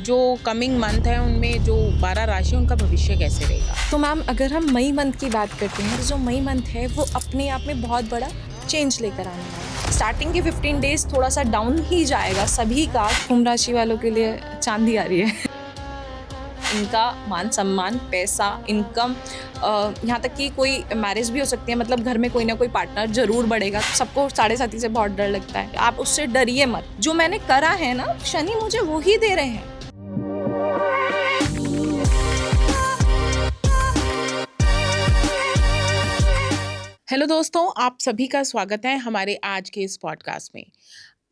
जो coming month है उनमें जो 12 राशि उनका भविष्य कैसे रहेगा। तो मैम अगर हम मई मंथ की बात करते हैं तो जो मई मंथ है वो अपने आप में बहुत बड़ा चेंज लेकर आने वाला है। स्टार्टिंग के 15 डेज थोड़ा सा डाउन ही जाएगा सभी का। कुंभ राशि वालों के लिए चांदी आ रही है। इनका मान सम्मान, पैसा, इनकम, यहाँ तक कि कोई मैरिज भी हो सकती है, मतलब घर में कोई ना कोई पार्टनर जरूर बढ़ेगा। सबको 7.5 से बहुत डर लगता है, आप उससे डरिए मत। जो मैंने करा है ना, शनि मुझे वो ही दे रहे हैं। हेलो दोस्तों, आप सभी का स्वागत है हमारे आज के इस पॉडकास्ट में।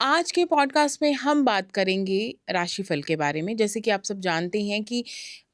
आज के पॉडकास्ट में हम बात करेंगे राशिफल के बारे में। जैसे कि आप सब जानते हैं कि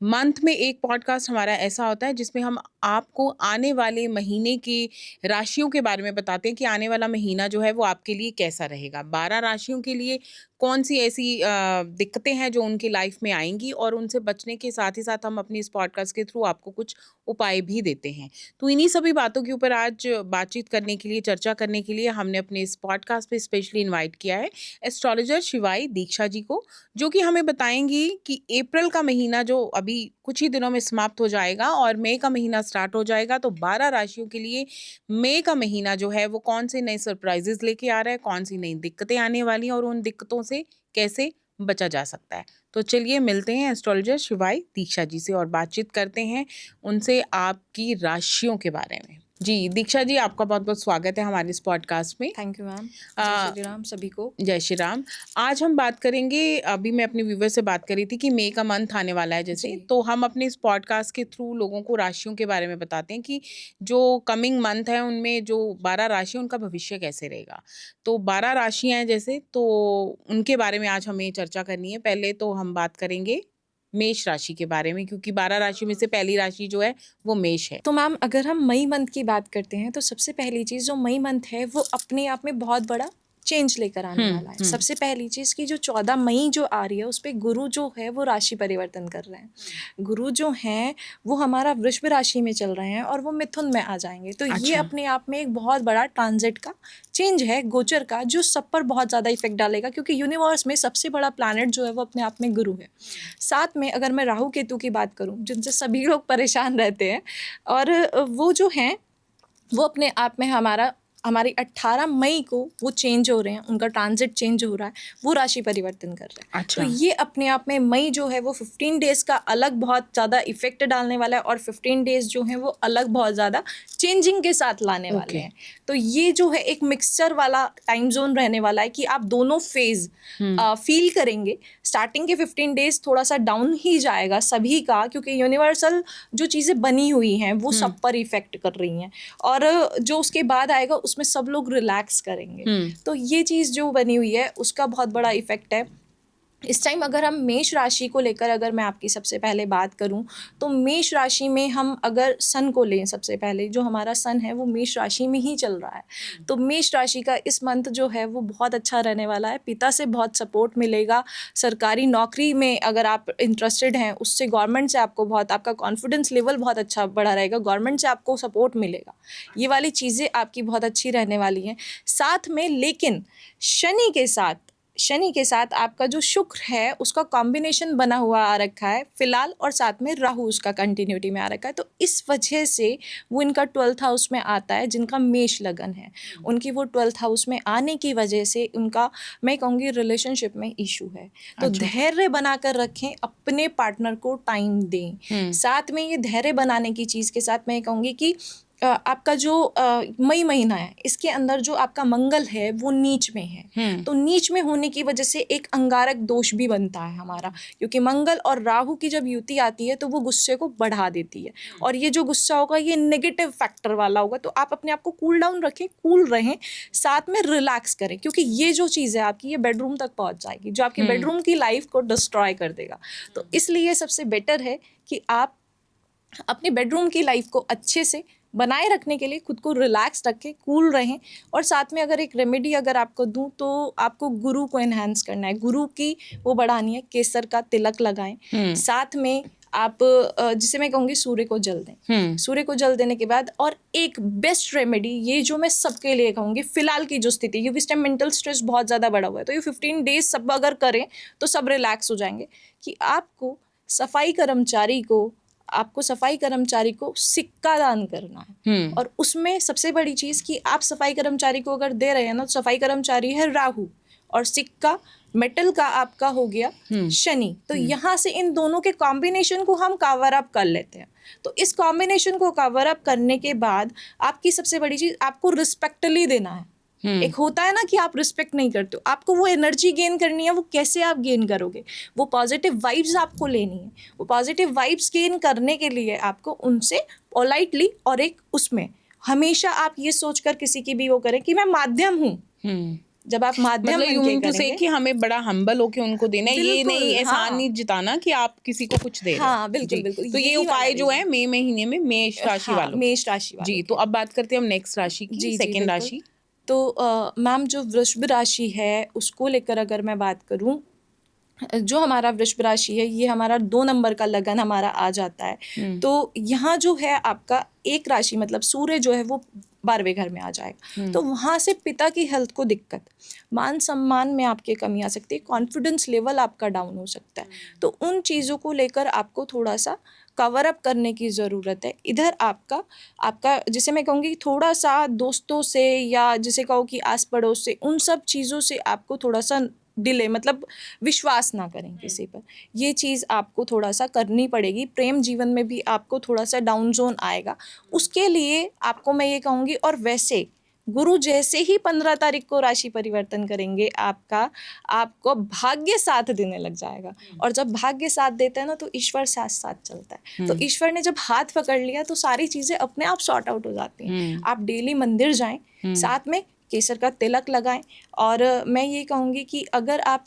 मंथ में एक पॉडकास्ट हमारा ऐसा होता है जिसमें हम आपको आने वाले महीने की राशियों के बारे में बताते हैं कि आने वाला महीना जो है वो आपके लिए कैसा रहेगा। 12 राशियों के लिए कौन सी ऐसी दिक्कतें हैं जो उनकी लाइफ में आएंगी, और उनसे बचने के साथ ही साथ हम अपनी इस पॉडकास्ट के थ्रू आपको कुछ उपाय भी देते हैं। तो इन्हीं सभी बातों के ऊपर आज बातचीत करने के लिए, चर्चा करने के लिए हमने अपने इस पॉडकास्ट पे स्पेशली इन्वाइट किया है एस्ट्रोलॉजर शिवाई दीक्षा जी को, जो कि हमें बताएंगी कि अप्रैल का महीना जो अभी कुछ ही दिनों में समाप्त हो जाएगा और मई का महीना स्टार्ट हो जाएगा, तो 12 राशियों के लिए मई का महीना जो है वो कौन से नए सरप्राइजेस लेके आ रहा है, कौन सी नई दिक्कतें आने वाली हैं और उन दिक्कतों से कैसे बचा जा सकता है। तो चलिए मिलते हैं एस्ट्रोलॉजर शिवाई दीक्षा जी से और बातचीत करते हैं उनसे आपकी राशियों के बारे में। जी दीक्षा जी, आपका बहुत बहुत स्वागत है हमारे इस पॉडकास्ट में। Thank you ma'am. जय श्री राम सभी को। जय श्री राम। आज हम बात करेंगे, अभी मैं अपने व्यूवर से बात करी थी कि मई का मंथ आने वाला है जैसे, तो हम अपने इस पॉडकास्ट के थ्रू लोगों को राशियों के बारे में बताते हैं कि जो कमिंग मंथ है उनमें जो 12 राशि उनका भविष्य कैसे रहेगा। तो 12 राशियाँ हैं जैसे, तो उनके बारे में आज हमें चर्चा करनी है। पहले तो हम बात करेंगे मेष राशि के बारे में, क्योंकि 12 राशि में से पहली राशि जो है वो मेष है। तो मैम अगर हम मई मंथ की बात करते हैं तो सबसे पहली चीज़, जो मई मंथ है वो अपने आप में बहुत बड़ा चेंज लेकर आने वाला है। सबसे पहली चीज़ की जो 14 मई जो आ रही है उस पे गुरु जो है वो राशि परिवर्तन कर रहे हैं। गुरु जो हैं वो हमारा वृषभ राशि में चल रहे हैं और वो मिथुन में आ जाएंगे। तो ये अपने आप में एक बहुत बड़ा ट्रांजिट का चेंज है, गोचर का, जो सब पर बहुत ज़्यादा इफेक्ट डालेगा, क्योंकि यूनिवर्स में सबसे बड़ा प्लैनेट जो है वो अपने आप में गुरु है। साथ में अगर मैं राहु केतु की बात करूँ, जिनसे सभी लोग परेशान रहते हैं, और वो जो हैं वो अपने आप में हमारी 18 मई को वो चेंज हो रहे हैं, उनका ट्रांजिट चेंज हो रहा है, वो राशि परिवर्तन कर रहे हैं। तो ये अपने आप में मई जो है वो 15 डेज का अलग बहुत ज़्यादा इफेक्ट डालने वाला है, और 15 डेज जो हैं वो अलग बहुत ज़्यादा चेंजिंग के साथ लाने वाले हैं। तो ये जो है एक मिक्सचर वाला टाइम जोन रहने वाला है कि आप दोनों फेज फील करेंगे। स्टार्टिंग के 15 डेज थोड़ा सा डाउन ही जाएगा सभी का, क्योंकि यूनिवर्सल जो चीज़ें बनी हुई हैं वो सब पर इफेक्ट कर रही हैं, और जो उसके बाद आएगा उसमें सब लोग रिलैक्स करेंगे। तो ये चीज़ जो बनी हुई है उसका बहुत बड़ा इफेक्ट है। इस टाइम अगर हम मेष राशि को लेकर अगर मैं आपकी सबसे पहले बात करूं, तो मेष राशि में हम अगर सन को लें, सबसे पहले जो हमारा सन है वो मेष राशि में ही चल रहा है। तो मेष राशि का इस मंथ जो है वो बहुत अच्छा रहने वाला है। पिता से बहुत सपोर्ट मिलेगा। सरकारी नौकरी में अगर आप इंटरेस्टेड हैं, उससे गवर्नमेंट से आपको बहुत, आपका कॉन्फिडेंस लेवल बहुत अच्छा बढ़ा रहेगा, गवर्नमेंट से आपको सपोर्ट मिलेगा। ये वाली चीज़ें आपकी बहुत अच्छी रहने वाली हैं। साथ में लेकिन शनि के साथ आपका जो शुक्र है उसका कॉम्बिनेशन बना हुआ आ रखा है फिलहाल, और साथ में राहु उसका कंटिन्यूटी में आ रखा है। तो इस वजह से वो इनका 12th हाउस में आता है, जिनका मेष लगन है, उनकी वो 12th हाउस में आने की वजह से उनका, मैं कहूँगी, रिलेशनशिप में इशू है। तो धैर्य बनाकर रखें, अपने पार्टनर को टाइम दें। साथ में ये धैर्य बनाने की चीज़ के साथ मैं कहूँगी कि आपका जो मई महीना है इसके अंदर जो आपका मंगल है वो नीच में है। तो नीच में होने की वजह से एक अंगारक दोष भी बनता है हमारा, क्योंकि मंगल और राहु की जब युति आती है तो वो गुस्से को बढ़ा देती है, और ये जो गुस्सा होगा ये नेगेटिव फैक्टर वाला होगा। तो आप अपने आप को कूल डाउन रखें, कूल रहें, साथ में रिलैक्स करें, क्योंकि ये जो चीज़ है आपकी ये बेडरूम तक पहुंच जाएगी, जो आपकी बेडरूम की लाइफ को डिस्ट्रॉय कर देगा। तो इसलिए सबसे बेटर है कि आप अपने बेडरूम की लाइफ को अच्छे से बनाए रखने के लिए खुद को रिलैक्स रखें, कूल रहें। और साथ में अगर एक रेमेडी अगर आपको दूं तो आपको गुरु को एनहांस करना है, गुरु की वो बढ़ानी है, केसर का तिलक लगाएं। साथ में आप जिसे मैं कहूँगी सूर्य को जल दें। सूर्य को जल देने के बाद, और एक बेस्ट रेमेडी ये जो मैं सबके लिए कहूँगी फिलहाल की जो स्थिति, क्योंकि इस टाइम मेंटल स्ट्रेस बहुत ज़्यादा बढ़ा हुआ है, तो ये 15 डेज सब अगर करें तो सब रिलैक्स हो जाएंगे, कि आपको सफाई कर्मचारी को सिक्का दान करना है। और उसमें सबसे बड़ी चीज़ कि आप सफाई कर्मचारी को अगर दे रहे हैं ना, तो सफाई कर्मचारी है राहु और सिक्का मेटल का आपका हो गया शनि। तो यहाँ से इन दोनों के कॉम्बिनेशन को हम कवर अप कर लेते हैं। तो इस कॉम्बिनेशन को कवर अप करने के बाद आपकी सबसे बड़ी चीज़, आपको रिस्पेक्टली देना है। एक होता है ना कि आप रिस्पेक्ट नहीं करते हो, आपको वो एनर्जी गेन करनी है। वो कैसे आप गेन करोगे? वो पॉजिटिव वाइब्स आपको लेनी है। वो पॉजिटिव वाइब्स गेन करने के लिए आपको उनसे पोलाइटली, और एक उसमें हमेशा आप ये सोचकर किसी की भी वो करें कि मैं माध्यम हूँ। जब आप माध्यम मतलब बनके यूं टू से करेंगे, कि हमें बड़ा हम्बल होके उनको देना है, ये बिल्कुल, नहीं एहसान हाँ। नहीं जिताना कि आप किसी को कुछ दे रहे हो। हाँ, बिल्कुल, जी, बिल्कुल, तो ये यही वाला उपाय जो है रीज़न। मई महीने में मेष राशि हाँ, वालों के। मेष राशि वालों जी, के। तो अब बात करते हैं हम नेक्स्ट राशि की, जी, सेकंड बिल्कुल। राशि। तो मैम जो वृषभ राशि है उसको लेकर अगर मैं बात करूँ, जो हमारा वृषभ राशि है ये हमारा 2 नंबर का लगन हमारा आ जाता है। तो यहाँ जो है आपका एक राशि मतलब सूर्य जो है वो 12वें घर में आ जाएगा। तो वहाँ से पिता की हेल्थ को दिक्कत, मान सम्मान में आपके कमी आ सकती है, कॉन्फिडेंस लेवल आपका डाउन हो सकता है। तो उन चीज़ों को लेकर आपको थोड़ा सा कवर अप करने की ज़रूरत है। इधर आपका जिसे मैं कहूँगी थोड़ा सा दोस्तों से, या जिसे कहो कि आस पड़ोस से, उन सब चीज़ों से आपको थोड़ा सा डिले, मतलब विश्वास ना करें किसी पर। ये चीज़ आपको थोड़ा सा करनी पड़ेगी। प्रेम जीवन में भी आपको थोड़ा सा डाउन जोन आएगा, उसके लिए आपको मैं ये कहूँगी। और वैसे गुरु जैसे ही 15 तारीख को राशि परिवर्तन करेंगे आपको भाग्य साथ देने लग जाएगा। और जब भाग्य साथ देता है ना, तो ईश्वर साथ साथ चलता है। तो ईश्वर ने जब हाथ पकड़ लिया तो सारी चीज़ें अपने आप सॉर्ट आउट हो जाती हैं। आप डेली मंदिर जाएं, साथ में केसर का तिलक लगाएं। और मैं ये कहूँगी कि अगर आप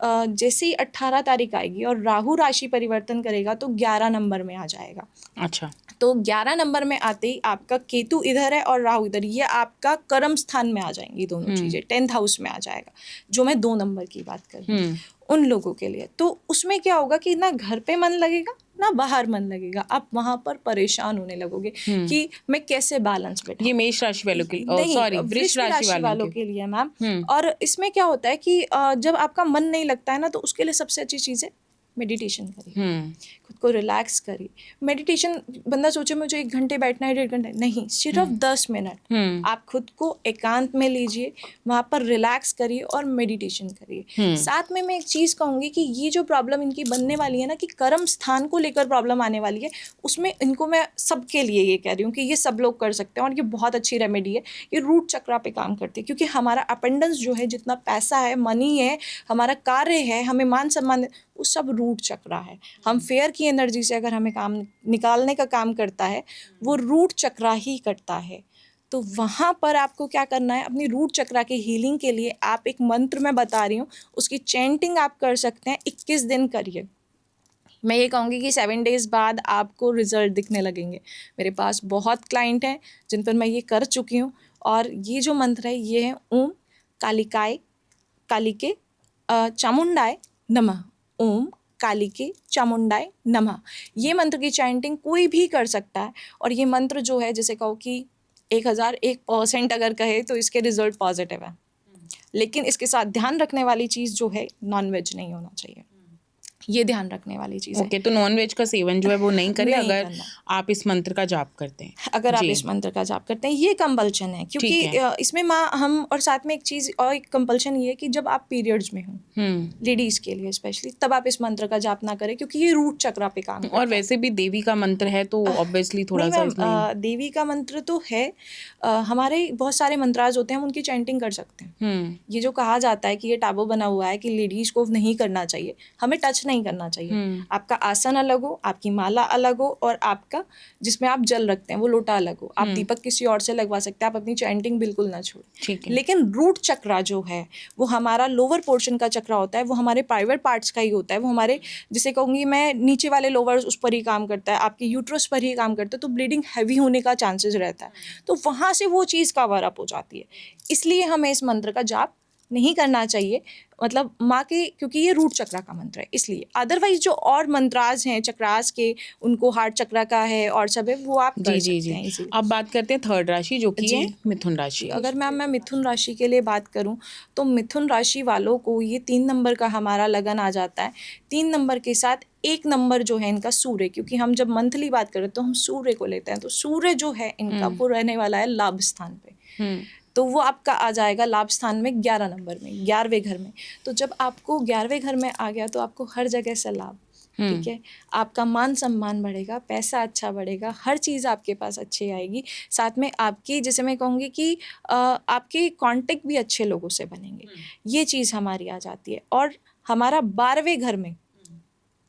जैसे ही 18 तारीख आएगी और राहु राशि परिवर्तन करेगा तो 11 नंबर में आ जाएगा। अच्छा, तो 11 नंबर में आते ही आपका केतु इधर है और राहु इधर, ये आपका कर्म स्थान में आ जाएंगी दोनों चीज़ें, 10th हाउस में आ जाएगा, जो मैं 2 नंबर की बात कर रही हूँ उन लोगों के लिए। तो उसमें क्या होगा कि ना घर पे मन लगेगा ना बाहर मन लगेगा, आप वहाँ पर परेशान होने लगोगे कि मैं कैसे बैलेंस बैठा। ये मेष राशि वालों के नहीं, सॉरी वृष वृष राशि वालों के। के लिए मैम। और इसमें क्या होता है कि जब आपका मन नहीं लगता है ना, तो उसके लिए सबसे अच्छी चीज़ है मेडिटेशन करिए, खुद को रिलैक्स करिए। मेडिटेशन, बंदा सोचे मुझे 1 घंटे बैठना है, 1.5 घंटे, नहीं, सिर्फ 10 मिनट आप खुद को एकांत में लीजिए, वहाँ पर रिलैक्स करिए और मेडिटेशन करिए। साथ में मैं एक चीज़ कहूँगी कि ये जो प्रॉब्लम इनकी बनने वाली है ना, कि कर्म स्थान को लेकर प्रॉब्लम आने वाली है, उसमें इनको मैं सबके लिए ये कह रही हूँ कि ये सब लोग कर सकते हैं और ये बहुत अच्छी रेमेडी है। ये रूट चक्रा पे काम करती है, क्योंकि हमारा अपेंडेंस जो है, जितना पैसा है, मनी है, हमारा कार्य है, हमें मान सम्मान, वो सब रूट चक्रा है। हम फेयर की एनर्जी से अगर हमें काम निकालने का काम करता है, वो रूट चक्रा ही करता है। तो वहाँ पर आपको क्या करना है, अपनी रूट चक्रा की हीलिंग के लिए आप एक मंत्र मैं बता रही हूँ, उसकी चैंटिंग आप कर सकते हैं, 21 दिन करिए। मैं ये कहूँगी कि 7 डेज़ बाद आपको रिजल्ट दिखने लगेंगे। मेरे पास बहुत क्लाइंट हैं जिन पर मैं ये कर चुकी हूँ। और ये जो मंत्र है ये है ओम कालिके चामुंडाय नमः। ओम कालिके चामुंडाय नमः। ये मंत्र की चैंटिंग कोई भी कर सकता है। और ये मंत्र जो है, जैसे कहो कि 1001% अगर कहे तो इसके रिजल्ट पॉजिटिव है। लेकिन इसके साथ ध्यान रखने वाली चीज़ जो है, नॉनवेज नहीं होना चाहिए। ये ध्यान रखने वाली चीज़ है। ओके, तो नॉनवेज का सेवन जो है वो नहीं करें नहीं अगर करना। आप इस मंत्र का जाप करते हैं। अगर आप जी। इस मंत्र का जाप करते हैं, ये कंपल्शन है, ठीक क्योंकि है। इसमें हम और साथ में एक चीज़ और एक कंपल्शन ये है कि जब आप पीरियड्स में हो, लेडीज़ के लिए स्पेशली, तब आप इस मंत्र का जाप ना करें, क्योंकि ये रूट चक्रा पे काम करता और वैसे भी देवी का मंत्र है तो ऑब्वियसली थोड़ा नहीं सा मैम, इसमें देवी का मंत्र तो है। हमारे बहुत सारे मंत्राज होते हैं, हम उनकी चैंटिंग कर सकते हैं। ये जो कहा जाता है कि ये टैबू बना हुआ है कि लेडीज को नहीं करना चाहिए, हमें टच नहीं करना चाहिए। आपका आसन अलग हो, आपकी माला अलग हो, और आपका जिसमें आप जल रखते हैं वो लोटा अलग हो। आप दीपक किसी और से लगवा सकते हैं, आप अपनी चैंटिंग बिल्कुल ना छोड़ें। ठीक है। लेकिन रूट चक्रा जो है वो हमारा लोअर पोर्शन का चक्रा होता है, वो हमारे प्राइवेट पार्ट्स का ही होता है। वो हमारे, जिसे कहूँगी मैं, नीचे वाले लोअर उस पर ही काम करता है, आपके यूट्रस पर ही काम करता है। तो ब्लीडिंग हैवी होने का चांसेस रहता है, तो वहाँ से वो चीज़ कवर अप हो जाती है। इसलिए हमें इस मंत्र का जाप नहीं करना चाहिए, मतलब माँ के, क्योंकि ये रूट चक्रा का मंत्र है इसलिए। अदरवाइज जो और मंत्राज हैं चक्रास के, उनको हार्ट चक्रा का है और सब है, वो आप कर जी सकते जी हैं जी। इसीलिए। अब बात करते हैं थर्ड राशि जो कि जी। है मिथुन राशि। अगर मैं मिथुन राशि के लिए बात करूं तो मिथुन राशि वालों को ये 3 नंबर का हमारा लगन आ जाता है। 3 नंबर के साथ 1 नंबर जो है इनका सूर्य, क्योंकि हम जब मंथली बात करें तो हम सूर्य को लेते हैं, तो सूर्य जो है इनका वो रहने वाला है लाभ स्थान पे। तो वो आपका आ जाएगा लाभ स्थान में 11 नंबर में, 11वें घर में। तो जब आपको 11वें घर में आ गया तो आपको हर जगह से लाभ, ठीक है, आपका मान सम्मान बढ़ेगा, पैसा अच्छा बढ़ेगा, हर चीज़ आपके पास अच्छी आएगी। साथ में आपकी, जैसे मैं कहूँगी कि आपके कांटेक्ट भी अच्छे लोगों से बनेंगे, ये चीज़ हमारी आ जाती है। और हमारा 12वें घर में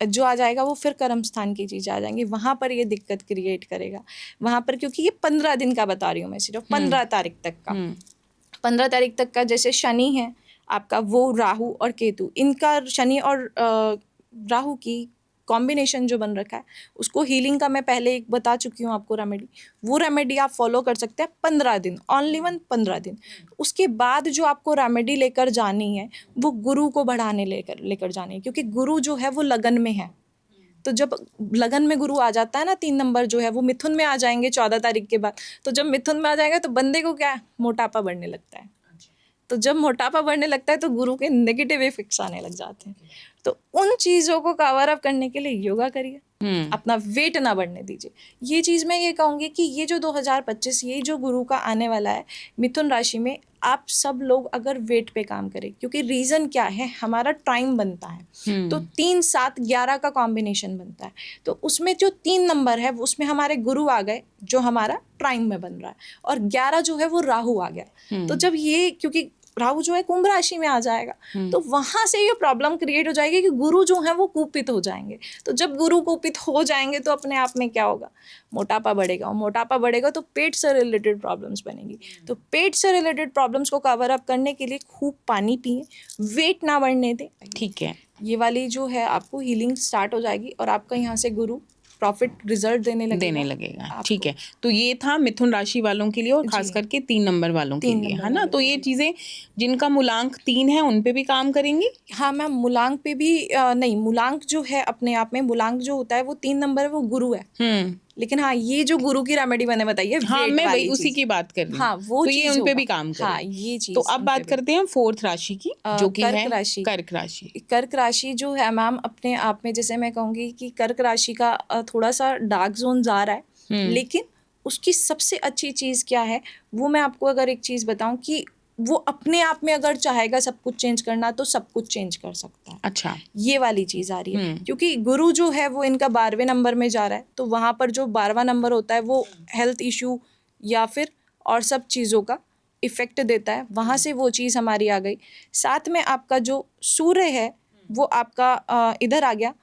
जो आ जाएगा वो फिर कर्म स्थान की चीज़ें आ जाएंगी, वहाँ पर ये दिक्कत क्रिएट करेगा। वहाँ पर, क्योंकि ये 15 दिन का बता रही हूँ मैं, सिर्फ 15 तारीख तक का, 15 तारीख तक का। जैसे शनि है आपका, वो राहु और केतु, इनका शनि और राहु की कॉम्बिनेशन जो बन रखा है, उसको हीलिंग का मैं पहले एक बता चुकी हूँ आपको रेमेडी। वो रेमेडी आप फॉलो कर सकते हैं 15 दिन, ओनली 15 दिन। उसके बाद जो आपको रेमेडी लेकर जानी है वो गुरु को बढ़ाने लेकर जानी है, क्योंकि गुरु जो है वो लगन में है। तो जब लगन में गुरु आ जाता है ना, 3 नंबर जो है वो मिथुन में आ जाएंगे 14 तारीख के बाद। तो जब मिथुन में आ जाएगा तो बंदे को क्या, मोटापा बढ़ने लगता है। तो जब मोटापा बढ़ने लगता है तो गुरु के नेगेटिव इफेक्ट्स आने लग जाते हैं। तो उन चीज़ों को कवर अप करने के लिए योगा करिए, अपना वेट ना बढ़ने दीजिए। ये चीज़ मैं ये कहूँगी कि ये जो 2025 ये जो गुरु का आने वाला है मिथुन राशि में, आप सब लोग अगर वेट पे काम करें, क्योंकि रीज़न क्या है, हमारा टाइम बनता है तो 3, 7, 11 का कॉम्बिनेशन बनता है। तो उसमें जो 3 नंबर है उसमें हमारे गुरु आ गए जो हमारा प्राइम में बन रहा है, और 11 जो है वो राहु आ गया। तो जब ये, क्योंकि राहु जो है कुंभ राशि में आ जाएगा, तो वहां से ये प्रॉब्लम क्रिएट हो जाएगी कि गुरु जो है वो कुपित हो जाएंगे। तो जब गुरु कुपित हो जाएंगे तो अपने आप में क्या होगा, मोटापा बढ़ेगा, और मोटापा बढ़ेगा तो पेट से रिलेटेड प्रॉब्लम्स बनेंगी। तो पेट से रिलेटेड प्रॉब्लम्स को कवर अप करने के लिए खूब पानी पिए, वेट ना बढ़ने दें, ठीक है। ये वाली जो है आपको हीलिंग स्टार्ट हो जाएगी, और आपका यहाँ से गुरु प्रॉफिट रिजल्ट देने लगेगा। ठीक है। तो ये था मिथुन राशि वालों के लिए, और खास करके 3 नंबर वालों के लिए, है ना। तो ये चीजें जिनका मूलांक 3 है उन पे भी काम करेंगी। हाँ मैम, मूलांक पे भी नहीं, मूलांक जो है अपने आप में, मूलांक जो होता है वो 3 नंबर है, वो गुरु है। लेकिन हाँ, ये जो गुरु की रेमेडी मैंने बताई है, हाँ मैं वही उसी की बात कर रही हूँ। हाँ, वो तो ये उन पे भी काम करें। हाँ, ये चीज। तो अब बात करते हैं 4th राशि की जो कि है कर्क राशि। कर्क राशि जो है मैम अपने आप में, जैसे मैं कहूँगी कि कर्क राशि का थोड़ा सा डार्क जोन जा रहा है, लेकिन उसकी सबसे अच्छी चीज़ क्या है वो मैं आपको अगर एक चीज़ बताऊं कि वो अपने आप में अगर चाहेगा सब कुछ चेंज करना तो सब कुछ चेंज कर सकता है। अच्छा, ये वाली चीज़ आ रही है, क्योंकि गुरु जो है वो इनका 12वें नंबर में जा रहा है, तो वहाँ पर जो 12वां नंबर होता है वो हेल्थ इशू या फिर और सब चीज़ों का इफेक्ट देता है, वहाँ से वो चीज़ हमारी आ गई। साथ में आपका जो सूर्य है वो आपका इधर आ गया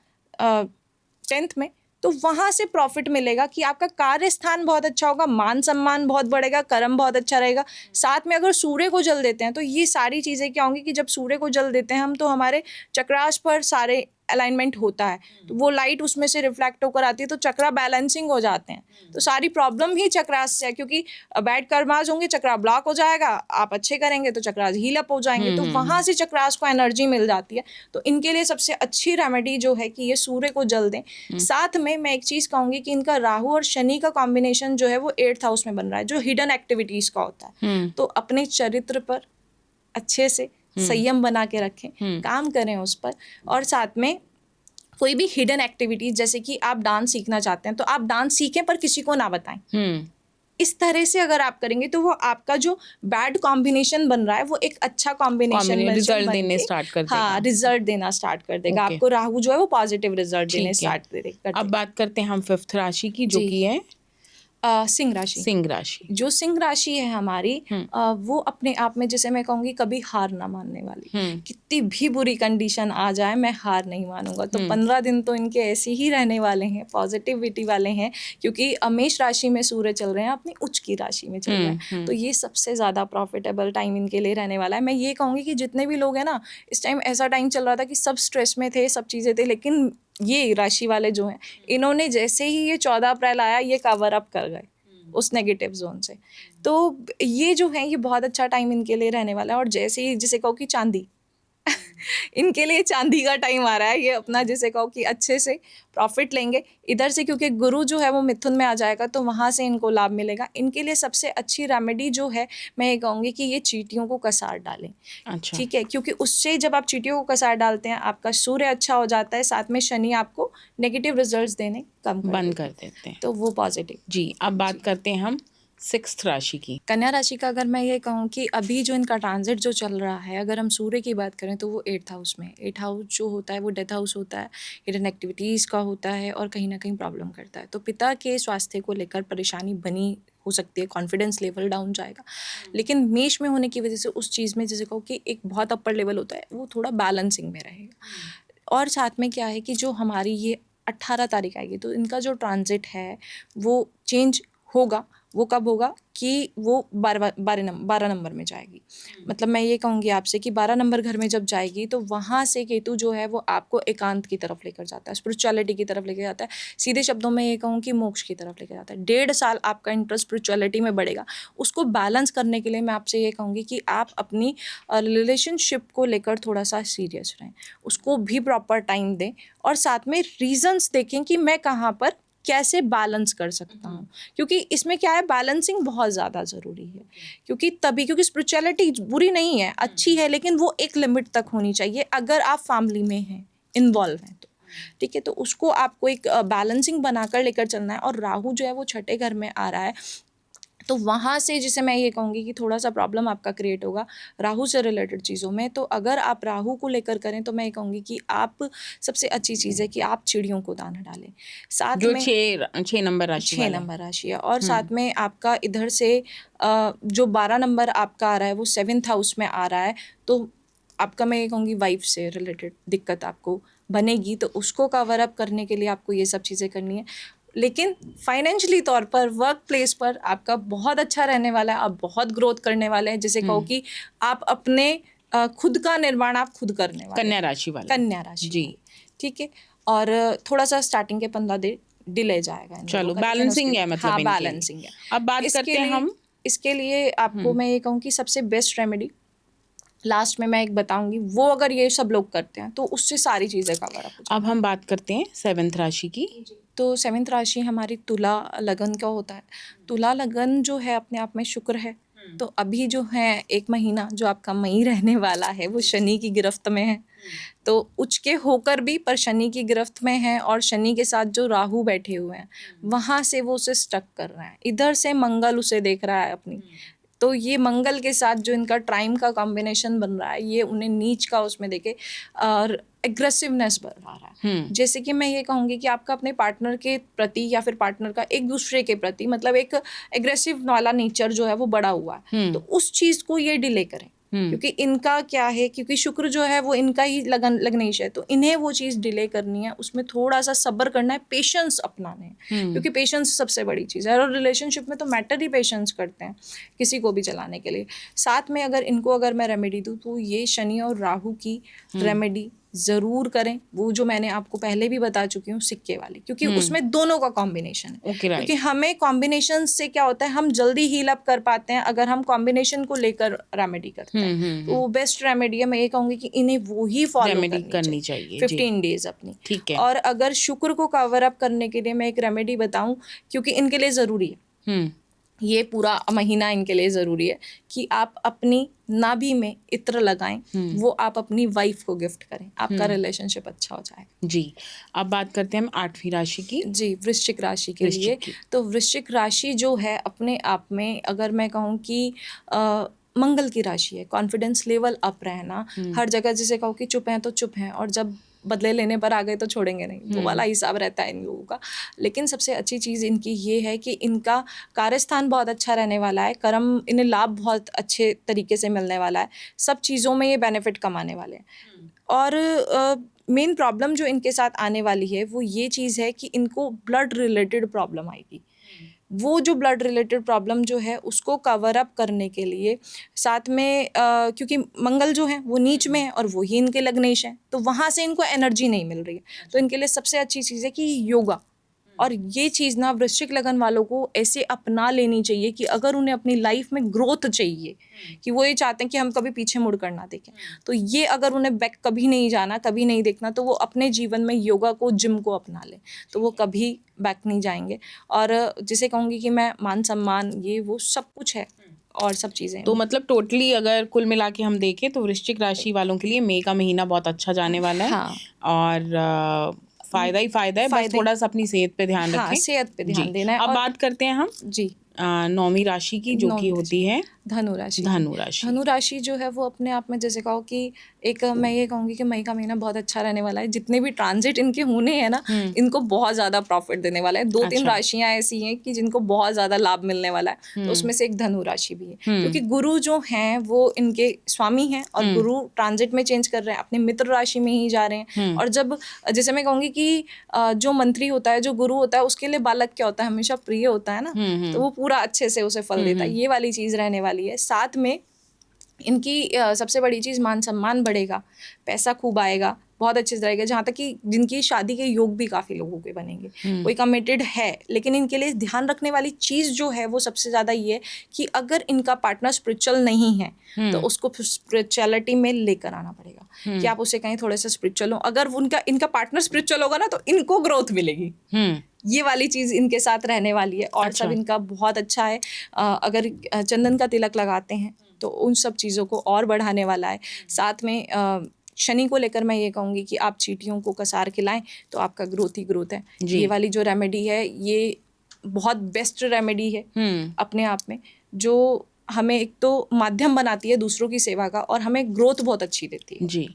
10th में, तो वहाँ से प्रॉफिट मिलेगा कि आपका कार्य स्थान बहुत अच्छा होगा, मान सम्मान बहुत बढ़ेगा, कर्म बहुत अच्छा रहेगा। साथ में अगर सूर्य को जल देते हैं तो ये सारी चीज़ें क्या होंगी कि जब सूर्य को जल देते हैं हम, तो हमारे चक्रास पर सारे अलाइनमेंट होता है, तो वो लाइट उसमें से रिफ्लेक्ट होकर आती है, तो चक्रा बैलेंसिंग हो जाते हैं। तो सारी प्रॉब्लम ही चक्रास से है, क्योंकि बैड कर्मास होंगे, चक्रा ब्लॉक हो जाएगा, आप अच्छे करेंगे तो चक्रास हील अप हो जाएंगे, तो वहाँ से चक्रास को एनर्जी मिल जाती है। तो इनके लिए सबसे अच्छी रेमेडी जो है कि ये सूर्य को जल दें। साथ में मैं एक चीज़ कहूँगी कि इनका राहु और शनि का कॉम्बिनेशन जो है वो 8th हाउस में बन रहा है, जो हिडन एक्टिविटीज़ का होता है। तो अपने चरित्र पर अच्छे से संयम बना के रखें, काम करें उस पर, और साथ में कोई भी हिडन एक्टिविटीज, जैसे कि आप डांस सीखना चाहते हैं तो आप डांस सीखें पर किसी को ना बताएं। इस तरह से अगर आप करेंगे तो वो आपका जो बैड कॉम्बिनेशन बन रहा है वो एक अच्छा कॉम्बिनेशन रिजल्ट देने स्टार्ट कर देगा। हाँ, रिजल्ट देना स्टार्ट कर देगा। आपको राहु जो है वो पॉजिटिव रिजल्ट देने स्टार्ट करेगा। अब बात करते हैं हम 5th राशि की जो कि है सिंह राशि। सिंह राशि जो सिंह राशि है हमारी, वो अपने आप में, जैसे मैं कहूँगी, कभी हार ना मानने वाली। कितनी भी बुरी कंडीशन आ जाए मैं हार नहीं मानूंगा। तो 15 दिन तो इनके ऐसे ही रहने वाले हैं, पॉजिटिविटी वाले हैं, क्योंकि मेष राशि में सूर्य चल रहे हैं, अपनी उच्च की राशि में चल रहे हैं। तो ये सबसे ज़्यादा प्रॉफिटेबल टाइम इनके लिए रहने वाला है। मैं ये कहूँगी कि जितने भी लोग हैं ना, इस टाइम ऐसा टाइम चल रहा था कि सब स्ट्रेस में थे, सब चीज़ें थे, लेकिन ये राशि वाले जो हैं, इन्होंने जैसे ही ये 14 अप्रैल आया ये कवर अप कर गए। उस नेगेटिव जोन से। तो ये जो है ये बहुत अच्छा टाइम इनके लिए रहने वाला है। और जैसे ही जिसे कहो कि चांदी इनके लिए चांदी का टाइम आ रहा है। ये अपना जिसे कहो कि अच्छे से प्रॉफिट लेंगे इधर से, क्योंकि गुरु जो है वो मिथुन में आ जाएगा तो वहाँ से इनको लाभ मिलेगा। इनके लिए सबसे अच्छी रेमेडी जो है मैं ये कहूँगी कि ये चींटियों को कसार डालें। अच्छा। ठीक है, क्योंकि उससे जब आप चींटियों को कसार डालते हैं आपका सूर्य अच्छा हो जाता है, साथ में शनि आपको नेगेटिव रिजल्ट्स देने कम बंद देते कर हैं। देते हैं। तो वो पॉजिटिव। जी, अब बात करते हैं हम 6th राशि की। कन्या राशि का अगर मैं ये कहूँ कि अभी जो इनका ट्रांजिट जो चल रहा है, अगर हम सूर्य की बात करें तो वो 8th हाउस में। 8th हाउस जो होता है वो डेथ हाउस होता है, हिडन एक्टिविटीज़ का होता है और कहीं ना कहीं प्रॉब्लम करता है। तो पिता के स्वास्थ्य को लेकर परेशानी बनी हो सकती है, कॉन्फिडेंस लेवल डाउन जाएगा। लेकिन मेष में होने की वजह से उस चीज़ में जैसे कहो कि एक बहुत अपर लेवल होता है वो थोड़ा बैलेंसिंग में रहेगा। और साथ में क्या है कि जो हमारी ये 18 तारीख आएगी तो इनका जो ट्रांजिट है वो चेंज होगा। वो कब होगा कि वो 12 नंबर में जाएगी। मतलब मैं ये कहूँगी आपसे कि 12 नंबर घर में जब जाएगी तो वहाँ से केतु जो है वो आपको एकांत की तरफ लेकर जाता है, स्पिरिचुअलिटी की तरफ लेकर जाता है। सीधे शब्दों में ये कहूँ कि मोक्ष की तरफ लेकर जाता है। 1.5 साल आपका इंटरेस्ट स्पिरिचुअलिटी में बढ़ेगा। उसको बैलेंस करने के लिए मैं आपसे ये कहूँगी कि आप अपनी रिलेशनशिप को लेकर थोड़ा सा सीरियस रहें, उसको भी प्रॉपर टाइम दें और साथ में रीजंस देखें कि मैं कहाँ पर कैसे बैलेंस कर सकता हूँ। क्योंकि इसमें क्या है, बैलेंसिंग बहुत ज़्यादा ज़रूरी है। क्योंकि स्पिरिचुअलिटी बुरी नहीं है, अच्छी है, लेकिन वो एक लिमिट तक होनी चाहिए अगर आप फैमिली में हैं, इन्वॉल्व हैं तो। ठीक है, तो उसको आपको एक बैलेंसिंग बनाकर लेकर चलना है। और राहु जो है वो 6ठे घर में आ रहा है तो वहाँ से जिसे मैं ये कहूँगी कि थोड़ा सा प्रॉब्लम आपका क्रिएट होगा राहु से रिलेटेड चीज़ों में। तो अगर आप राहु को लेकर करें तो मैं ये कहूँगी कि आप सबसे अच्छी चीज़ है कि आप चिड़ियों को दाना डालें। साथ जो में 6 नंबर राशि 6 वाला है। नंबर राशि है। और साथ में आपका इधर से जो 12 नंबर आपका आ रहा है वो 7th हाउस में आ रहा है। तो आपका मैं ये कहूँगी वाइफ से रिलेटेड दिक्कत आपको बनेगी, तो उसको कवर अप करने के लिए आपको ये सब चीज़ें करनी है। लेकिन फाइनेंशियली तौर पर वर्क प्लेस पर आपका बहुत अच्छा रहने वाला है, आप बहुत ग्रोथ करने वाले हैं। जैसे कहो कि आप अपने खुद का निर्माण आप खुद करने वाले कन्या हैं। राशि वाला। कन्या राशि जी। वाले, ठीक है। और थोड़ा सा स्टार्टिंग के 15 दिन डिले जाएगा इन चलो, लोगों का, लेकिन बैलेंसिंग उसके है बाद मतलब हाँ इनके लिए। बैलेंसिंग है। अब बात करते हैं हम। इसके लिए आपको मैं ये कहूँ कि सबसे बेस्ट रेमेडी लास्ट में मैं एक बताऊंगी, वो अगर ये सब लोग करते हैं तो उससे सारी चीज़ें कवर अप हो जाएंगी। अब हम बात करते हैं 7th राशि की। तो 7th राशि हमारी तुला लगन का होता है। तुला लगन जो है अपने आप में शुक्र है। तो अभी जो है 1 महीना जो आपका मई रहने वाला है वो शनि की गिरफ्त में है। तो उच्च के होकर भी पर शनि की गिरफ्त में है और शनि के साथ जो राहु बैठे हुए हैं वहाँ से वो उसे स्टक कर रहे हैं। इधर से मंगल उसे देख रहा है अपनी। तो ये मंगल के साथ जो इनका ट्राइम का कॉम्बिनेशन बन रहा है ये उन्हें नीच का उसमें देके और एग्रेसिवनेस बढ़ा रहा है। जैसे कि मैं ये कहूँगी कि आपका अपने पार्टनर के प्रति या फिर पार्टनर का एक दूसरे के प्रति मतलब एक एग्रेसिव वाला नेचर जो है वो बढ़ा हुआ है। तो उस चीज़ को ये डिले करें। क्योंकि इनका क्या है, क्योंकि शुक्र जो है वो इनका ही लग्नेश है, तो इन्हें वो चीज़ डिले करनी है, उसमें थोड़ा सा सब्र करना है, पेशेंस अपनाने हैं। क्योंकि पेशेंस सबसे बड़ी चीज़ है और रिलेशनशिप में तो मैटर ही पेशेंस करते हैं किसी को भी चलाने के लिए। साथ में अगर मैं रेमेडी दूँ तो ये शनि और राहु की रेमेडी ज़रूर करें। वो जो मैंने आपको पहले भी बता चुकी हूँ सिक्के वाली, क्योंकि उसमें दोनों का कॉम्बिनेशन है। क्योंकि हमें कॉम्बिनेशन से क्या होता है, हम जल्दी हील अप कर पाते हैं अगर हम कॉम्बिनेशन को लेकर रेमेडी करते हैं। तो वो बेस्ट रेमेडी है। मैं ये कहूँगी कि इन्हें वो ही फॉलो करनी चाहिए 15 डेज अपनी। ठीक है। और अगर शुक्र को कवर अप करने के लिए मैं एक रेमेडी बताऊँ, क्योंकि इनके लिए ज़रूरी है, ये पूरा महीना इनके लिए ज़रूरी है कि आप अपनी नाभि में इत्र लगाएं, वो आप अपनी वाइफ को गिफ्ट करें, आपका रिलेशनशिप अच्छा हो जाएगा। जी। अब बात करते हैं हम 8वीं राशि की। जी, वृश्चिक राशि के लिए। तो वृश्चिक राशि जो है अपने आप में अगर मैं कहूँ कि मंगल की राशि है। कॉन्फिडेंस लेवल अप रहना, हर जगह जिसे कहो कि चुप हैं तो चुप हैं और जब बदले लेने पर आ गए तो छोड़ेंगे नहीं, वो वाला हिसाब रहता है इन लोगों का। लेकिन सबसे अच्छी चीज़ इनकी ये है कि इनका कार्यस्थान बहुत अच्छा रहने वाला है, कर्म इन्हें लाभ बहुत अच्छे तरीके से मिलने वाला है, सब चीज़ों में ये बेनिफिट कमाने वाले हैं। और मेन प्रॉब्लम जो इनके साथ आने वाली है वो ये चीज़ है कि इनको ब्लड रिलेटेड प्रॉब्लम आएगी। वो जो ब्लड रिलेटेड प्रॉब्लम जो है उसको कवर अप करने के लिए साथ में क्योंकि मंगल जो है वो नीच में है और वही इनके लग्नेश है, तो वहाँ से इनको एनर्जी नहीं मिल रही है। तो इनके लिए सबसे अच्छी चीज़ है कि योगा, और ये चीज़ ना वृश्चिक लगन वालों को ऐसे अपना लेनी चाहिए कि अगर उन्हें अपनी लाइफ में ग्रोथ चाहिए, कि वो ये चाहते हैं कि हम कभी पीछे मुड़ कर ना देखें, तो ये अगर उन्हें बैक कभी नहीं जाना, कभी नहीं देखना, तो वो अपने जीवन में योगा को, जिम को अपना लें, तो वो कभी बैक नहीं जाएंगे। और जिसे कहूँगी कि मैं मान सम्मान ये वो सब कुछ है और सब चीज़ें। तो मतलब टोटली अगर कुल मिला के हम देखें तो वृश्चिक राशि वालों के लिए मई का महीना बहुत अच्छा जाने वाला है। हाँ। और फायदा ही फायदा है, बस थोड़ा सा अपनी सेहत पे ध्यान हाँ, रखें। सेहत पे ध्यान देना है। अब और बात करते हैं हम जी 9वीं राशि की, जो कि होती है धनु राशि। धनु राशि। धनु राशि जो है वो अपने आप में जैसे कहो कि एक, मैं ये कहूँगी कि मई का महीना बहुत अच्छा रहने वाला है। जितने भी ट्रांजिट इनके होने हैं ना, इनको बहुत ज़्यादा प्रॉफिट देने वाला है। 2-3 राशियाँ ऐसी हैं कि जिनको बहुत ज़्यादा लाभ मिलने वाला है, तो उसमें से एक धनु राशि भी है, क्योंकि गुरु जो हैं वो इनके स्वामी हैं और गुरु ट्रांजिट में चेंज कर रहे हैं, अपने मित्र राशि में ही जा रहे हैं। और जब, जैसे मैं कहूँगी कि जो मंत्री होता है, जो गुरु होता है, उसके लिए बालक क्या होता है, हमेशा प्रिय होता है ना, तो वो पूरा अच्छे से उसे फल देता है। ये वाली चीज़ रहने वाली है। साथ में इनकी सबसे बड़ी चीज़ मान सम्मान बढ़ेगा, पैसा खूब आएगा, बहुत अच्छे से रहेगा। जहाँ तक कि जिनकी शादी के योग भी काफ़ी लोगों के बनेंगे, कोई कमिटेड है, लेकिन इनके लिए ध्यान रखने वाली चीज़ जो है वो सबसे ज़्यादा ये है कि अगर इनका पार्टनर स्पिरिचुअल नहीं है तो उसको स्पिरिचुअलिटी में लेकर आना पड़ेगा, कि आप उसे कहीं थोड़े से स्पिरिचुअल हो। अगर इनका पार्टनर स्पिरिचुअल होगा ना, तो इनको ग्रोथ मिलेगी। ये वाली चीज़ इनके साथ रहने वाली है। और सब इनका बहुत अच्छा है। अगर चंदन का तिलक लगाते हैं तो उन सब चीज़ों को और बढ़ाने वाला है। साथ में शनि को लेकर मैं ये कहूँगी कि आप चींटियों को कसार खिलाएं तो आपका ग्रोथ ही ग्रोथ है। ये वाली जो रेमेडी है ये बहुत बेस्ट रेमेडी है अपने आप में, जो हमें एक तो माध्यम बनाती है दूसरों की सेवा का, और हमें ग्रोथ बहुत अच्छी देती है। जी।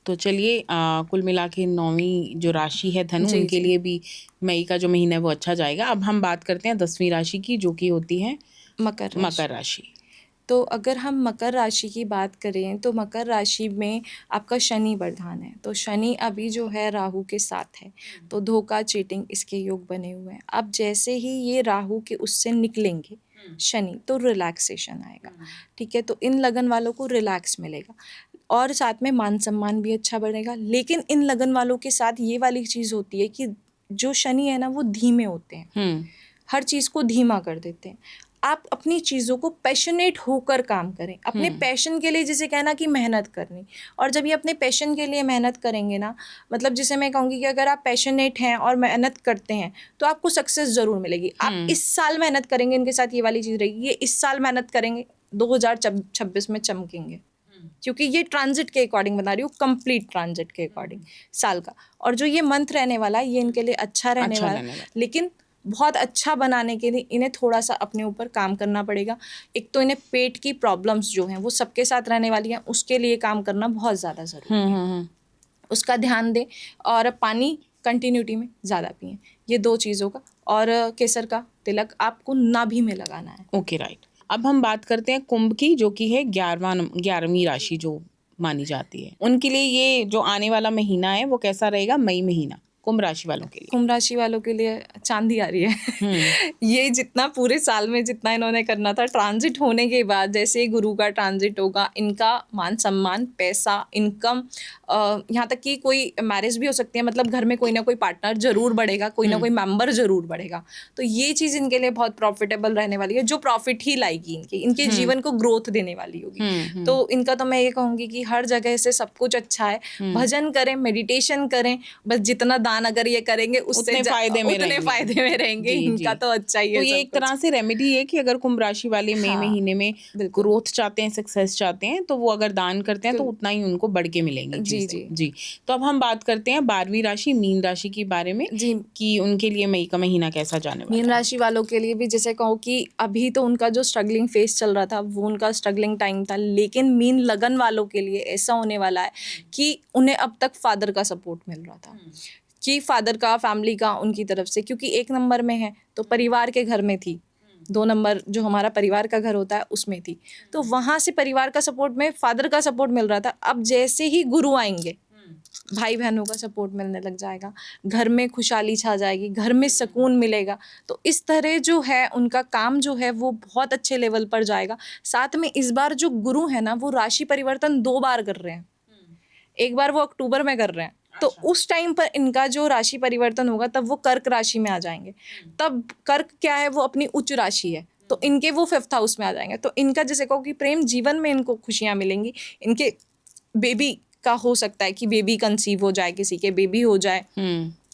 तो चलिए, कुल मिला के 9वीं जो राशि है धनु, उनके लिए भी मई का जो महीना है वो अच्छा जाएगा। अब हम बात करते हैं 10वीं राशि की, जो कि होती है मकर राशि। तो अगर हम मकर राशि की बात करें तो मकर राशि में आपका शनि प्रधान है। तो शनि अभी जो है राहु के साथ है, तो धोखा, चीटिंग इसके योग बने हुए हैं। अब जैसे ही ये राहु के उससे निकलेंगे शनि, तो रिलैक्सेशन आएगा। ठीक है, तो इन लगन वालों को रिलैक्स मिलेगा और साथ में मान सम्मान भी अच्छा बढ़ेगा। लेकिन इन लगन वालों के साथ ये वाली चीज़ होती है कि जो शनि है ना, वो धीमे होते हैं, हर चीज़ को धीमा कर देते हैं। आप अपनी चीज़ों को पैशनेट होकर काम करें, अपने पैशन के लिए, जिसे कहना कि मेहनत करनी। और जब ये अपने पैशन के लिए मेहनत करेंगे ना, मतलब जिसे मैं कहूँगी कि अगर आप पैशनेट हैं और मेहनत करते हैं तो आपको सक्सेस ज़रूर मिलेगी। आप इस साल मेहनत करेंगे, इनके साथ ये वाली चीज़ रहेगी, ये इस साल मेहनत करेंगे, 2026 में चमकेंगे, क्योंकि ये ट्रांजिट के अकॉर्डिंग बना रही हूँ, कंप्लीट ट्रांजिट के अकॉर्डिंग साल का। और जो ये मंथ रहने वाला है ये इनके लिए अच्छा रहने वाला है, लेकिन बहुत अच्छा बनाने के लिए इन्हें थोड़ा सा अपने ऊपर काम करना पड़ेगा। एक तो इन्हें पेट की प्रॉब्लम्स जो हैं वो सबके साथ रहने वाली हैं, उसके लिए काम करना बहुत ज़्यादा ज़रूरी है। उसका ध्यान दें और पानी कंटिन्यूटी में ज़्यादा पिएं, ये 2 चीज़ों का। और केसर का तिलक आपको नाभि में लगाना है। Okay, right. अब हम बात करते हैं कुंभ की, जो कि है 11वीं राशि जो मानी जाती है। उनके लिए ये जो आने वाला महीना है वो कैसा रहेगा, मई महीना कुंभ राशि वालों के लिए? कुंभ राशि वालों के लिए चांदी आ रही है। ये जितना पूरे साल में जितना इन्होंने करना था, ट्रांजिट होने के बाद जैसे ही गुरु का ट्रांजिट होगा, इनका मान सम्मान, पैसा, इनकम, यहाँ तक कि कोई मैरिज भी हो सकती है, मतलब घर में कोई ना कोई पार्टनर जरूर बढ़ेगा, कोई ना कोई मेंबर जरूर बढ़ेगा। तो ये चीज़ इनके लिए बहुत प्रॉफिटेबल रहने वाली है, जो प्रॉफिट ही लाएगी इनके जीवन को ग्रोथ देने वाली होगी। तो इनका तो मैं ये कहूँगी कि हर जगह से सब कुछ अच्छा है। भजन करें, मेडिटेशन करें, बस जितना दान अगर ये करेंगे उससे उतने फायदे में रहेंगे। इनका तो अच्छा ही है। तो ये एक तरह से रेमेडी है कि अगर कुंभ राशि वाले मई महीने में ग्रोथ चाहते हैं, सक्सेस चाहते हैं, तो वो अगर दान करते हैं तो उतना ही उनको बढ़ के मिलेंगे। जी। तो अब हम बात करते हैं 12वीं राशि मीन राशि के बारे में, कि उनके लिए मई का महीना कैसा जाने वाला है। मीन राशि वालों के लिए भी जैसे कहो कि अभी तो उनका जो स्ट्रगलिंग फेस चल रहा था वो उनका स्ट्रगलिंग टाइम था, लेकिन मीन लगन वालों के लिए ऐसा होने वाला है कि उन्हें अब तक फादर का सपोर्ट मिल रहा था, कि फादर का, फैमिली का, उनकी तरफ से, क्योंकि 1 नंबर में है तो परिवार के घर में थी, 2 नंबर जो हमारा परिवार का घर होता है उसमें थी, तो वहाँ से परिवार का सपोर्ट में फादर का सपोर्ट मिल रहा था। अब जैसे ही गुरु आएंगे, भाई बहनों का सपोर्ट मिलने लग जाएगा, घर में खुशहाली छा जाएगी, घर में सुकून मिलेगा। तो इस तरह जो है उनका काम जो है वो बहुत अच्छे लेवल पर जाएगा। साथ में इस बार जो गुरु है ना, वो राशि परिवर्तन 2 बार कर रहे हैं। एक बार वो अक्टूबर में कर रहे हैं तो उस टाइम पर इनका जो राशि परिवर्तन होगा तब वो कर्क राशि में आ जाएंगे। तब कर्क क्या है, वो अपनी उच्च राशि है, तो इनके वो 5th हाउस में आ जाएंगे। तो इनका जैसे कहो कि प्रेम जीवन में इनको खुशियाँ मिलेंगी, इनके बेबी का हो सकता है कि बेबी कंसीव हो जाए, किसी के बेबी हो जाए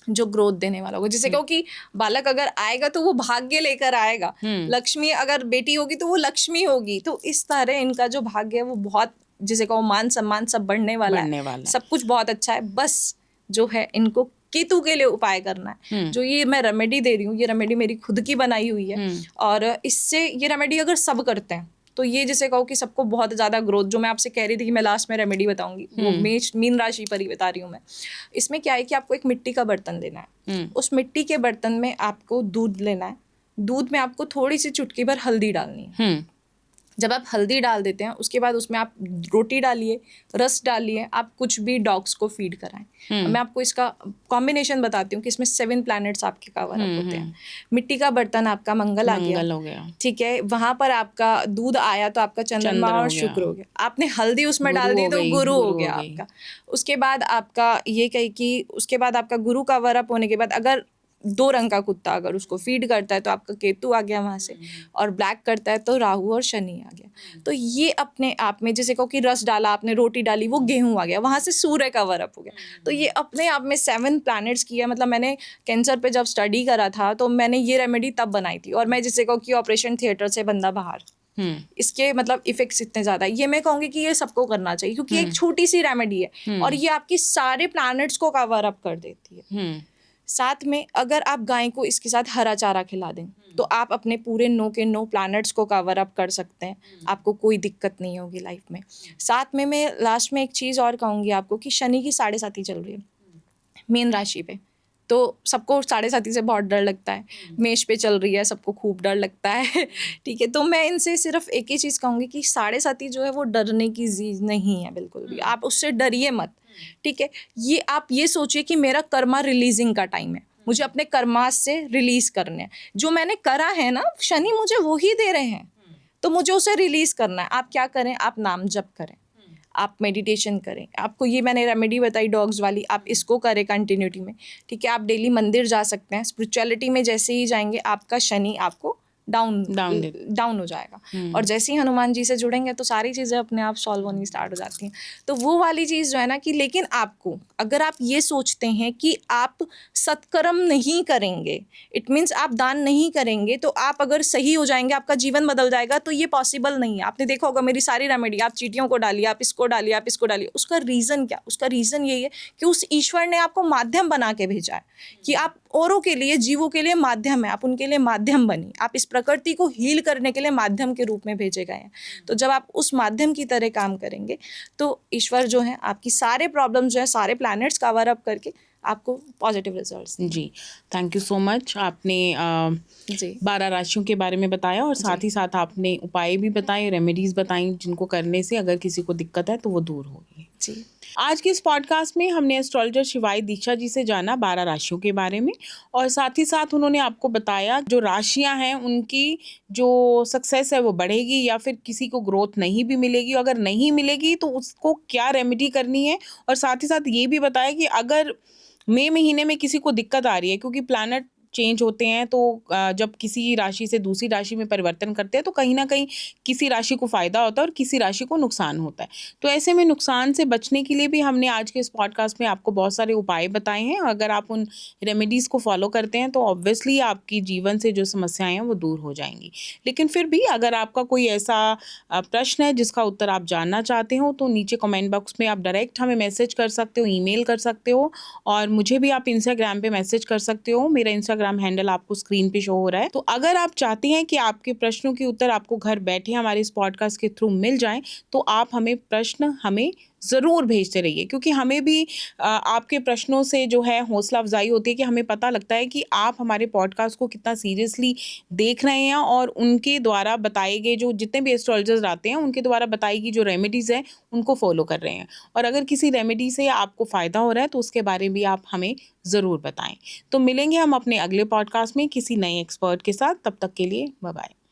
जो ग्रोथ देने वाला होगा। जैसे कहो कि बालक अगर आएगा तो वो भाग्य लेकर आएगा, लक्ष्मी अगर बेटी होगी तो वो लक्ष्मी होगी। तो इस तरह इनका जो भाग्य है वो बहुत, जिसे कहो मान सम्मान सब बढ़ने वाला है, सब कुछ बहुत अच्छा है। बस जो है इनको केतु के लिए उपाय करना है। जो ये मैं रेमेडी दे रही हूँ, ये रेमेडी मेरी खुद की बनाई हुई है, और इससे ये रेमेडी अगर सब करते हैं तो ये जैसे कहो कि सबको बहुत ज़्यादा ग्रोथ, जो मैं आपसे कह रही थी कि मैं लास्ट में रेमेडी बताऊंगी, वो मीन राशि पर ही बता रही हूँ मैं। इसमें क्या है कि आपको एक मिट्टी का बर्तन लेना है, उस मिट्टी के बर्तन में आपको दूध लेना है, दूध में आपको थोड़ी सी चुटकी भर हल्दी डालनी है। जब आप हल्दी डाल देते हैं उसके बाद उसमें आप रोटी डालिए, रस डालिए, आप कुछ भी डॉग्स को फीड कराएं। मैं आपको इसका कॉम्बिनेशन बताती हूँ कि इसमें 7 प्लैनेट्स आपके कवर अप होते हैं। मिट्टी का बर्तन आपका मंगल आ गया, ठीक है, वहां पर आपका दूध आया तो आपका चंद्रमा और शुक्र हो गया, आपने हल्दी उसमें डाल दी तो गुरु हो गया आपका। उसके बाद आपका ये कही कि उसके बाद आपका गुरु कवर अप होने के बाद अगर 2 रंग का कुत्ता अगर उसको फीड करता है तो आपका केतु आ गया वहाँ से, और ब्लैक करता है तो राहु और शनि आ गया। तो ये अपने आप में, जैसे कहो कि रस डाला आपने, रोटी डाली, वो गेहूं आ गया, वहाँ से सूर्य का कवर अप हो गया। तो ये अपने आप में 7 प्लैनेट्स किया। मतलब मैंने कैंसर पे जब स्टडी करा था तो मैंने ये रेमेडी तब बनाई थी, और मैं जैसे कहो कि ऑपरेशन थिएटर से बंदा बाहर, इसके मतलब इफेक्ट्स इतने ज्यादा, ये मैं कहूँगी कि ये सबको करना चाहिए, क्योंकि एक छोटी सी रेमेडी है और ये आपकी सारे प्लैनेट्स को कवर अप कर देती है। साथ में अगर आप गाय को इसके साथ हरा चारा खिला दें तो आप अपने पूरे 9 के 9 प्लैनेट्स को कवर अप कर सकते हैं, आपको कोई दिक्कत नहीं होगी लाइफ में। साथ में मैं लास्ट में एक चीज़ और कहूँगी आपको कि शनि की 7.5 चल रही है मीन राशि पे, तो सबको 7.5 से बहुत डर लगता है। मेष पे चल रही है, सबको खूब डर लगता है ठीक है, तो मैं इनसे सिर्फ एक ही चीज़ कहूँगी कि 7.5 जो है वो डरने की चीज़ नहीं है बिल्कुल भी, आप उससे डरिए मत, ठीक है। ये आप ये सोचिए कि मेरा कर्मा रिलीजिंग का टाइम है, मुझे अपने कर्मास से रिलीज करने हैं, जो मैंने करा है ना, शनि मुझे वो ही दे रहे हैं, तो मुझे उसे रिलीज करना है। आप क्या करें, आप नाम जप करें, आप मेडिटेशन करें, आपको ये मैंने रेमेडी बताई डॉग्स वाली, आप इसको करें कंटिन्यूटी में, ठीक है। आप डेली मंदिर जा सकते हैं, स्पिरिचुअलिटी में जैसे ही जाएंगे आपका शनि आपको डाउन हो जाएगा, और जैसे ही हनुमान जी से जुड़ेंगे तो सारी चीज़ें अपने आप सॉल्व होनी स्टार्ट हो जाती हैं। तो वो वाली चीज़ जो है ना कि, लेकिन आपको अगर आप ये सोचते हैं कि आप सत्कर्म नहीं करेंगे, इट मीन्स आप दान नहीं करेंगे तो आप अगर सही हो जाएंगे, आपका जीवन बदल जाएगा, तो ये पॉसिबल नहीं है। आपने देखा होगा मेरी सारी रेमेडी, आप चींटियों को डालिए, आप इसको डालिए, आप इसको डालिए, उसका रीज़न क्या, उसका रीज़न यही है कि उस ईश्वर ने आपको माध्यम बना के भेजा है कि आप औरों के लिए, जीवों के लिए माध्यम है, आप उनके लिए माध्यम बनी, आप इस प्रकृति को हील करने के लिए माध्यम के रूप में भेजे गए हैं। तो जब आप उस माध्यम की तरह काम करेंगे तो ईश्वर जो है आपकी सारे प्रॉब्लम जो है, सारे प्लैनेट्स कवर अप करके आपको पॉजिटिव रिजल्ट्स। जी, थैंक यू सो मच। आपने 12 राशियों के बारे में बताया, और साथ ही साथ आपने उपाय भी बताए, रेमेडीज़ बताई, जिनको करने से अगर किसी को दिक्कत है तो वो दूर होगी। जी, आज के इस पॉडकास्ट में हमने एस्ट्रोलॉजर शिवाई दीक्षा जी से जाना 12 राशियों के बारे में, और साथ ही साथ उन्होंने आपको बताया जो राशियां हैं उनकी जो सक्सेस है वो बढ़ेगी या फिर किसी को ग्रोथ नहीं भी मिलेगी, अगर नहीं मिलेगी तो उसको क्या रेमेडी करनी है। और साथ ही साथ ये भी बताया कि अगर मई महीने में किसी को दिक्कत आ रही है, क्योंकि प्लैनेट चेंज होते हैं, तो जब किसी राशि से दूसरी राशि में परिवर्तन करते हैं तो कहीं ना कहीं किसी राशि को फ़ायदा होता है और किसी राशि को नुकसान होता है। तो ऐसे में नुकसान से बचने के लिए भी हमने आज के इस पॉडकास्ट में आपको बहुत सारे उपाय बताए हैं। अगर आप उन रेमेडीज़ को फॉलो करते हैं तो ऑब्वियसली आपकी जीवन से जो समस्याएं हैं वो दूर हो जाएंगी। लेकिन फिर भी अगर आपका कोई ऐसा प्रश्न है जिसका उत्तर आप जानना चाहते हो तो नीचे कमेंट बॉक्स में आप डायरेक्ट हमें मैसेज कर सकते हो, ईमेल कर सकते हो, और मुझे भी आप इंस्टाग्राम पे मैसेज कर सकते हो। मेरा इंस्टाग्राम हैंडल आपको स्क्रीन पे शो हो रहा है। तो अगर आप चाहते हैं कि आपके प्रश्नों के उत्तर आपको घर बैठे हमारे इस पॉडकास्ट के थ्रू मिल जाएं, तो आप हमें प्रश्न हमें ज़रूर भेजते रहिए, क्योंकि हमें भी आपके प्रश्नों से जो है हौसला अफजाई होती है कि हमें पता लगता है कि आप हमारे पॉडकास्ट को कितना सीरियसली देख रहे हैं, और उनके द्वारा बताए गए जो जितने भी एस्ट्रोलॉजर्स आते हैं उनके द्वारा बताई गई जो रेमेडीज़ हैं उनको फॉलो कर रहे हैं। और अगर किसी रेमेडी से आपको फ़ायदा हो रहा है तो उसके बारे में भी आप हमें ज़रूर बताएं। तो मिलेंगे हम अपने अगले पॉडकास्ट में किसी नए एक्सपर्ट के साथ, तब तक के लिए बाय बाय।